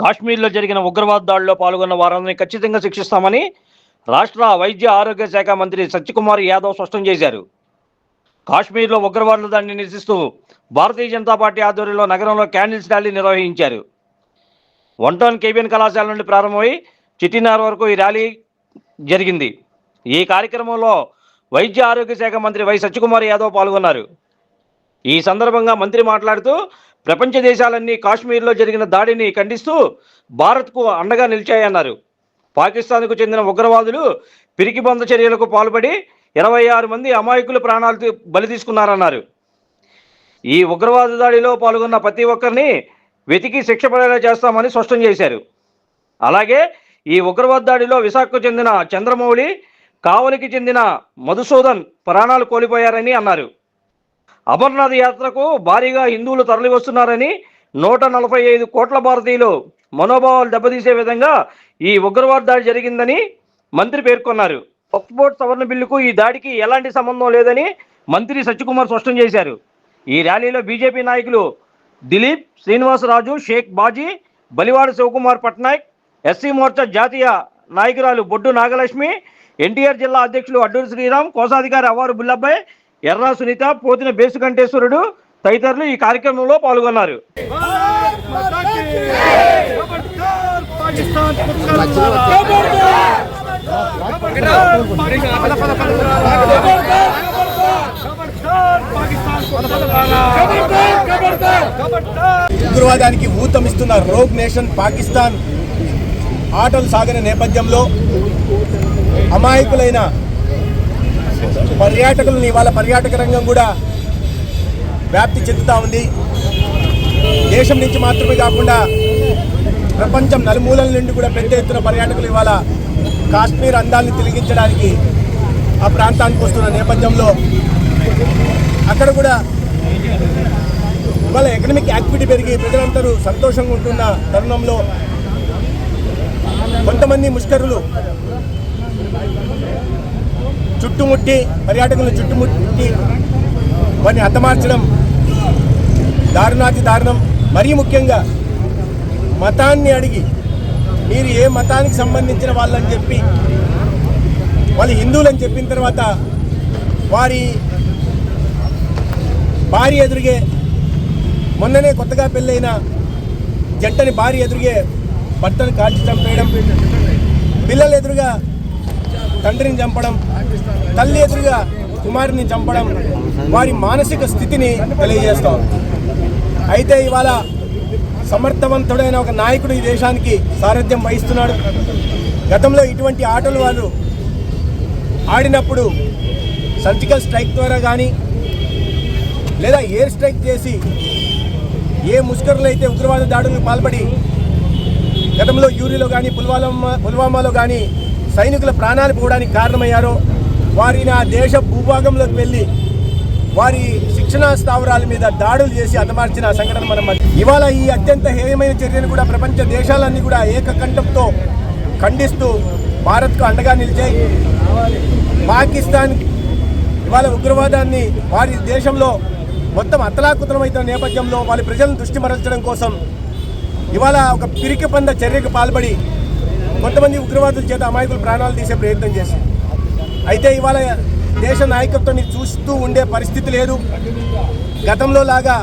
కాశ్మీర్లో జరిగిన ఉగ్రవాద దాడిలో పాల్గొన్న వారందరినీ ఖచ్చితంగా శిక్షిస్తామని రాష్ట్ర వైద్య ఆరోగ్య శాఖ మంత్రి సత్యకుమార్ యాదవ్ స్పష్టం చేశారు. కాశ్మీర్లో ఉగ్రవాదుల దాడిని నిరసిస్తూ భారతీయ జనతా పార్టీ ఆధ్వర్యంలో నగరంలో క్యాండిల్స్ ర్యాలీ నిర్వహించారు. 1 టౌన్ కేబిఎన్ కళాశాల నుండి ప్రారంభమై చిట్టినార్ వరకు ఈ ర్యాలీ జరిగింది. ఈ కార్యక్రమంలో వైద్య ఆరోగ్య శాఖ మంత్రి వై సత్యకుమార్ యాదవ్ పాల్గొన్నారు. ఈ సందర్భంగా మంత్రి మాట్లాడుతూ ప్రపంచ దేశాలన్నీ కాశ్మీర్లో జరిగిన దాడిని ఖండిస్తూ భారత్కు అండగా నిలిచాయన్నారు. పాకిస్తాన్కు చెందిన ఉగ్రవాదులు పిరికిబంద చర్యలకు పాల్పడి 26 మంది అమాయకుల ప్రాణాలు బలి తీసుకున్నారన్నారు. ఈ ఉగ్రవాద దాడిలో పాల్గొన్న ప్రతి ఒక్కరిని వెతికి శిక్ష పడేలా చేస్తామని స్పష్టం చేశారు. అలాగే ఈ ఉగ్రవాద దాడిలో విశాఖకు చెందిన చంద్రమౌళి, కావలికి చెందిన మధుసూదన్ ప్రాణాలు కోల్పోయారని అన్నారు. అమర్నాథ్ యాత్రకు భారీగా హిందువులు తరలివస్తున్నారని 145 కోట్ల భారతీయులు మనోభావాలు దెబ్బతీసే విధంగా ఈ ఉగ్రవాద దాడి జరిగిందని మంత్రి పేర్కొన్నారు. వక్ఫ్ బోర్డు సవరణ బిల్లుకు ఈ దాడికి ఎలాంటి సంబంధం లేదని మంత్రి సత్యకుమార్ స్పష్టం చేశారు. ఈ ర్యాలీలో బీజేపీ నాయకులు దిలీప్, శ్రీనివాసరాజు, షేక్ బాజీ, బలివాడ శివకుమార్ పట్నాయక్, ఎస్సీ మోర్చా జాతీయ నాయకురాలు బొడ్డు నాగలక్ష్మి, ఎన్టీఆర్ జిల్లా అధ్యక్షులు అడ్డూరి శ్రీరామ్, కోశాధికారి అవ్వారు బుల్లబ్బాయ్, ఎర్రా సునీత, పోతిన బేసుకంఠేశ్వరుడు తదితరులు ఈ కార్యక్రమంలో పాల్గొన్నారు. ఉగ్రవాదానికి ఊతమిస్తున్న రోగ్ నేషన్ పాకిస్తాన్ ఆటలు సాగిన నేపథ్యంలో అమాయకులైన పర్యాటకులని ఇవాళ పర్యాటక రంగం కూడా వ్యాప్తి చెందుతూ ఉంది. దేశం నుంచి మాత్రమే కాకుండా ప్రపంచం నలుమూలల నుండి కూడా పెద్ద ఎత్తున పర్యాటకులు ఇవాళ కాశ్మీర్ అందాన్ని తిలకించడానికి ఆ ప్రాంతానికి వస్తున్న నేపథ్యంలో అక్కడ కూడా ఇవాళ ఎకనామిక్ యాక్టివిటీ పెరిగి ప్రజలందరూ సంతోషంగా ఉంటున్న తరుణంలో కొంతమంది ముష్కరులు చుట్టుముట్టి పర్యాటకులను చుట్టుముట్టి వారిని హతమార్చడం దారుణాతి దారుణం. మరీ ముఖ్యంగా మతాన్ని అడిగి మీరు ఏ మతానికి సంబంధించిన వాళ్ళని చెప్పి వాళ్ళు హిందువులని చెప్పిన తర్వాత వారి భార్య ఎదురుగే మొన్ననే కొత్తగా పెళ్ళైన జంటని భార్య ఎదురుగే భర్తను కాల్చి చంపేయడం, పిల్లలు ఎదురుగా తండ్రిని చంపడం, తల్లి ఎదురుగా కుమారుని చంపడం వారి మానసిక స్థితిని తెలియజేస్తాం. అయితే ఇవాళ సమర్థవంతుడైన ఒక నాయకుడు ఈ దేశానికి సారథ్యం వహిస్తున్నాడు. గతంలో ఇటువంటి ఆటలు వాళ్ళు ఆడినప్పుడు సర్జికల్ స్ట్రైక్ ద్వారా కానీ లేదా ఎయిర్ స్ట్రైక్ చేసి ఏ ముష్కరులు అయితే ఉగ్రవాద దాడులకు పాల్పడి గతంలో యూరిలో కానీ పుల్వామాలో కానీ సైనికుల ప్రాణాలు పోవడానికి కారణమయ్యారో వారిని ఆ దేశ భూభాగంలోకి వెళ్ళి వారి శిక్షణా స్థావరాల మీద దాడులు చేసి హతమార్చిన సంఘటన మనం ఇవాళ ఈ అత్యంత హేయమైన చర్యను కూడా ప్రపంచ దేశాలన్నీ కూడా ఏకకంఠంతో ఖండిస్తూ భారత్కు అండగా నిలిచాయి. పాకిస్తాన్ ఇవాళ ఉగ్రవాదాన్ని వారి దేశంలో మొత్తం అతలాకుతలమవుతున్న నేపథ్యంలో వాళ్ళ ప్రజలను దృష్టి మరల్చడం కోసం ఇవాళ ఒక పిరికి పంద చర్యకు పాల్పడి కొంతమంది ఉగ్రవాదుల చేత అమాయకులు ప్రాణాలు తీసే ప్రయత్నం చేశారు. అయితే ఇవాళ దేశ నాయకత్వాన్ని చూస్తూ ఉండే పరిస్థితి లేదు. గతంలో లాగా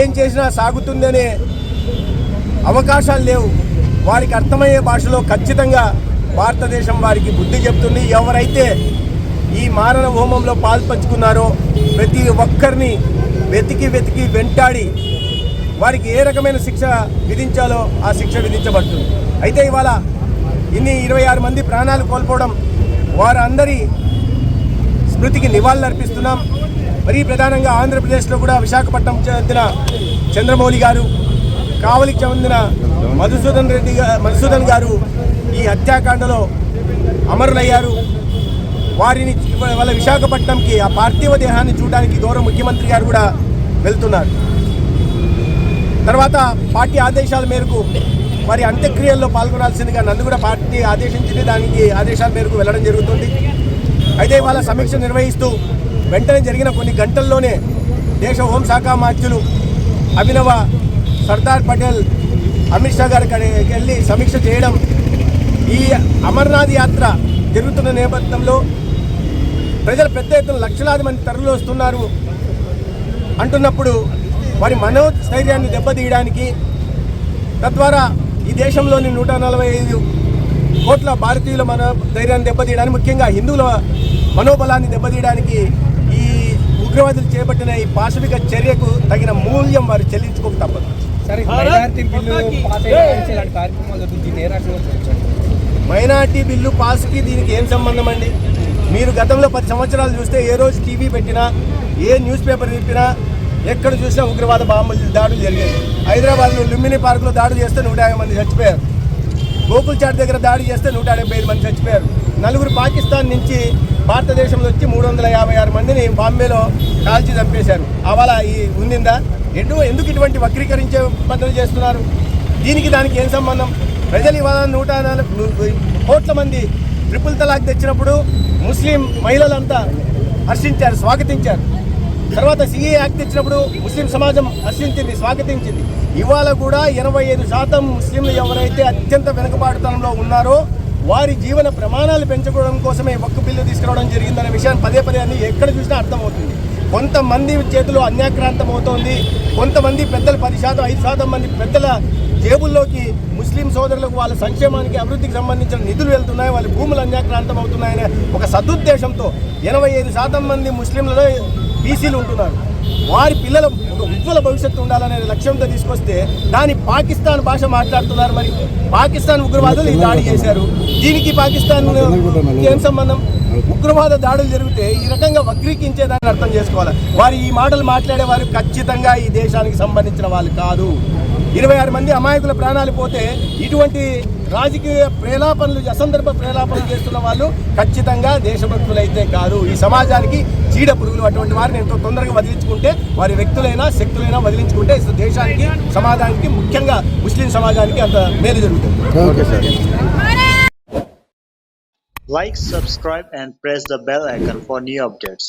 ఏం చేసినా సాగుతుందనే అవకాశాలు లేవు. వారికి అర్థమయ్యే భాషలో ఖచ్చితంగా భారతదేశం వారికి బుద్ధి చెప్తుంది. ఎవరైతే ఈ మారణ హోమంలో పాల్పంచుకున్నారో ప్రతి ఒక్కరిని వెతికి వెంటాడి వారికి ఏ రకమైన శిక్ష విధించాలో ఆ శిక్ష విధించబడుతుంది. అయితే ఇవాళ 26 మంది ప్రాణాలు కోల్పోవడం వారందరి స్మృతికి నివాళులర్పిస్తున్నాం. మరీ ప్రధానంగా ఆంధ్రప్రదేశ్లో కూడా విశాఖపట్నం చెందిన చంద్రమౌళి గారు, కావలికి చెందిన మధుసూదన్ గారు ఈ హత్యాకాండలో అమరులయ్యారు. వారిని వాళ్ళ విశాఖపట్నంకి ఆ పార్థివ దేహాన్ని చూడడానికి గౌరవ ముఖ్యమంత్రి గారు కూడా వెళ్తున్నారు. తర్వాత పార్టీ ఆదేశాల మేరకు వారి అంత్యక్రియల్లో పాల్గొనాల్సిందిగా నన్ను కూడా పార్టీ ఆదేశించింది. దానికి ఆదేశాల మేరకు వెళ్ళడం జరుగుతుంది. అయితే ఇవాళ సమీక్ష నిర్వహిస్తూ వెంటనే జరిగిన కొన్ని గంటల్లోనే దేశ హోంశాఖ మంత్రులు అభినవ సర్దార్ పటేల్ అమిత్ షా గారి కాడికి వెళ్ళి సమీక్ష చేయడం, ఈ అమర్నాథ్ యాత్ర జరుగుతున్న నేపథ్యంలో ప్రజలు పెద్ద ఎత్తున లక్షలాది మంది తరలి వస్తున్నారు అంటున్నప్పుడు వారి మనోస్థైర్యాన్ని దెబ్బతీయడానికి, తద్వారా ఈ దేశంలోని 145 కోట్ల భారతీయుల ధైర్యాన్ని దెబ్బతీయడానికి, ముఖ్యంగా హిందువుల మనోబలాన్ని దెబ్బతీయడానికి ఈ ఉగ్రవాదులు చేపట్టిన ఈ పాశవిక చర్యకు తగిన మూల్యం వారు చెల్లించుకోక తప్పదు. మైనార్టీ బిల్లు పాస్కి దీనికి ఏం సంబంధం అండి? మీరు గతంలో 10 సంవత్సరాలు చూస్తే ఏ రోజు టీవీ పెట్టినా, ఏ న్యూస్ పేపర్ తిప్పినా, ఎక్కడ చూసినా ఉగ్రవాద బాంబులు దాడులు జరిగాయి. హైదరాబాద్లో లుంబిని పార్కులో దాడులు చేస్తే 150 మంది చచ్చిపోయారు. గోకుల్ చాట్ దగ్గర దాడి చేస్తే 175 మంది చచ్చిపోయారు. 4 పాకిస్తాన్ నుంచి భారతదేశంలో వచ్చి 356 మందిని బాంబేలో కాల్చి చంపేశారు. అవాళ ఈ ఉండిందా? ఎందుకు ఇటువంటి వక్రీకరించే పద్ధతులు చేస్తున్నారు? దీనికి దానికి ఏం సంబంధం? ప్రజలు ఇవాళ 140 కోట్ల మంది ట్రిపుల్ తలాక్ తెచ్చినప్పుడు ముస్లిం మహిళలంతా హర్షించారు, స్వాగతించారు. తర్వాత సిఏ యాక్ట్ తెచ్చినప్పుడు ముస్లిం సమాజం హర్షించింది, స్వాగతించింది. ఇవాళ కూడా 85% ముస్లింలు ఎవరైతే అత్యంత వెనుకబాటుతనంలో ఉన్నారో వారి జీవన ప్రమాణాలు పెంచుకోవడం కోసమే వక్ఫ్ బిల్లు తీసుకురావడం జరిగిందనే విషయాన్ని పదే అన్ని ఎక్కడ చూసినా అర్థమవుతుంది. కొంతమంది చేతిలో అన్యాక్రాంతం అవుతోంది. కొంతమంది పెద్దలు 10%, 5% మంది పెద్దల జేబుల్లోకి ముస్లిం సోదరులకు వాళ్ళ సంక్షేమానికి, అభివృద్ధికి సంబంధించిన నిధులు వెళ్తున్నాయి, వాళ్ళ భూములు అన్యాక్రాంతం అవుతున్నాయనే ఒక సదుద్దేశంతో 85% మంది ముస్లింలలో బీసీలు ఉంటున్నారు. వారి పిల్లల ఒక ఉజ్వల భవిష్యత్తు ఉండాలనే లక్ష్యంతో తీసుకొస్తే దాని పాకిస్తాన్ భాష మాట్లాడుతున్నారు. మరి పాకిస్తాన్ ఉగ్రవాదులు ఈ దాడి చేశారు, దీనికి పాకిస్తాన్ ఏం సంబంధం? ఉగ్రవాద దాడులు జరిగితే ఈ రకంగా వక్రీకరించేదాన్ని అర్థం చేసుకోవాలి. వారు ఈ మాటలు మాట్లాడేవారు ఖచ్చితంగా ఈ దేశానికి సంబంధించిన వాళ్ళు కాదు. 26 మంది అమాయకుల ప్రాణాలు పోతే ఇటువంటి రాజకీయ ప్రేలాపనలు, అసందర్భ ప్రేలాపనలు చేస్తున్న వాళ్ళు ఖచ్చితంగా దేశభక్తులైతే కాదు. ఈ సమాజానికి చీడ పురుగులు. అటువంటి వారిని ఎంతో తొందరగా వదిలించుకుంటే, వారి వ్యక్తులైనా శక్తులైనా వదిలించుకుంటే దేశానికి, సమాజానికి, ముఖ్యంగా ముస్లిం సమాజానికి అంత మేలు జరుగుతుంది. Like, subscribe and press the bell icon for new updates.